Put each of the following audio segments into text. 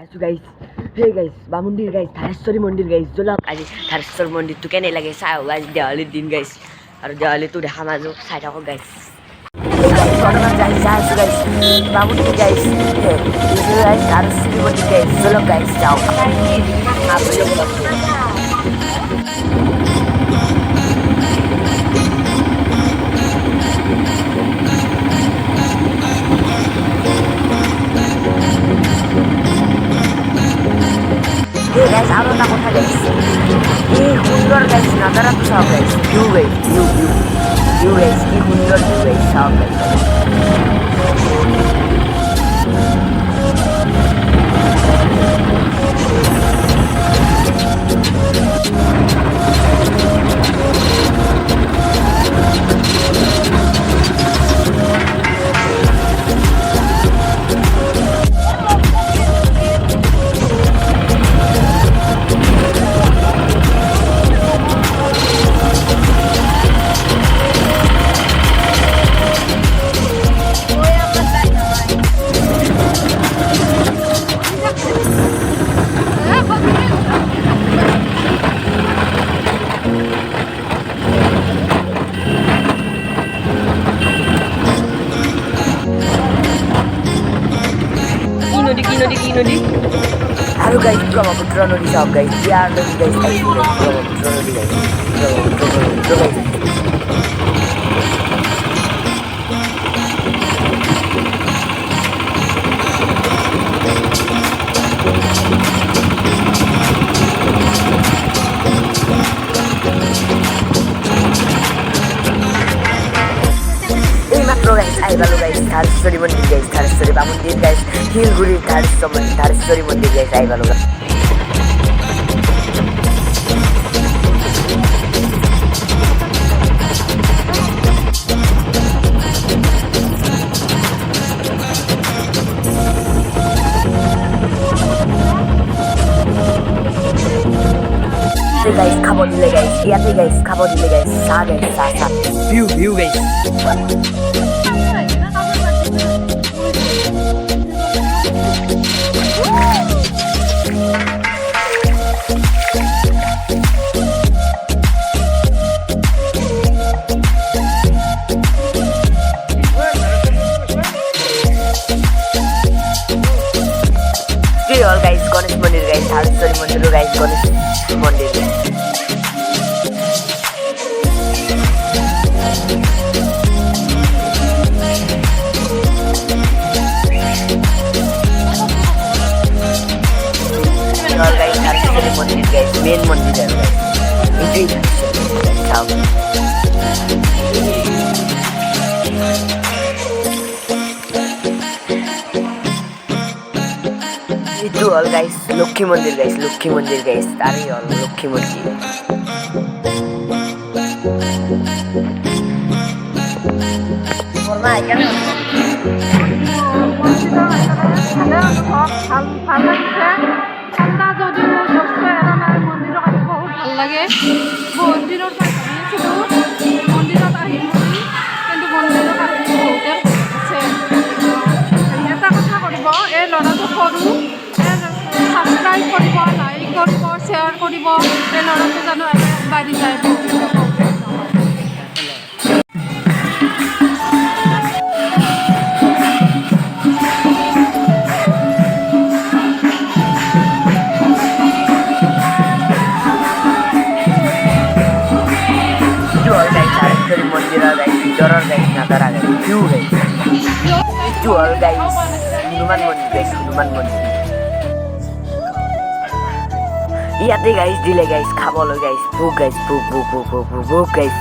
আছো guys hey guys বামুন্ডির guys ধারেশ্বরী মন্দির guys জলক আজি ধারেশ্বর মন্দির তো কেনে লাগে চাও গাইস দেওয়ালির দিন গাইস আর দেওয়ালি তো দেখা মাজো চাই থাকো গাইস বামুন্ডির গাইস গাইস ধারেশ্বরী মন্দির গাইস জলক গাইস যাও guys, aku takut guys. Hundur guys, nagara tuh sah guys. You guys, you guys, hundur you guys sah guys. Nodi. Halo guys, Brahmaputra Nodi shop guys. Biar Nodi guys, Brahmaputra Nodi guys. Brahmaputra guys. Guys, ayo lalu guys, ধারেশ্বরী মন্দির guys, ধারেশ্বরী বামুন্ডির guys, হিলগুড়ির ধারেশ্বরী মন্দির guys, ayo lalu guys. Guys, খাবো দিলে guys, ইয়াতে guys, খাবো দিলে guys, সা guys, সা view guys. All guys, Ganesh Mandir guys, ধারেশ্বরী মন্দির guys, Ganesh Mandir. All guys, ধারেশ্বরী মন্দির guys, main মন্দির guys. Entry ciao. Itu all guys, Lukhi Mandir guys, tari all Lukhi Mandir. Forma ikan. Subscribe কৰিব, like কৰিব, share কৰিব, এই ল'ৰাটো জানো বাঢ়ি যায়। Jual guys, ধারেশ্বরী মন্দির guys, Joror guys, Nagara guys, view guys. Jual guys, Hanuman Mandir guys, Hanuman Mandir. ইয়াতে গাইস দিলে গাইস খাবলো গাইস ভুক গাইস ভুক guys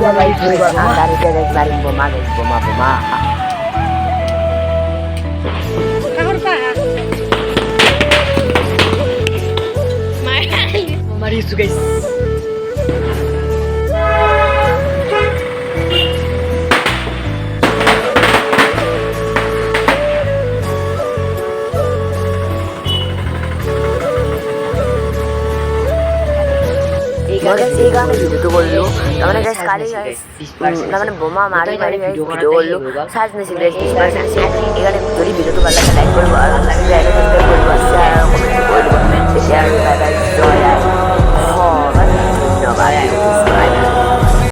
Dari dia guys maring boma guys, boma. Mari isu guys. এই গানে ভিডিওটো করলো তারমানে গাইস কালি গাইস তারমানে বোমা মারি গাইস ভিডিও করলো সাজ নিছি গাইস 20% এখানে যদি ভিডিওটো ভালো লাগে লাইক করবো আর সাবস্ক্রাইব করবো শেয়ার কমেন্ট করবো শেয়ার গাইস জয় ধন্যবাদ।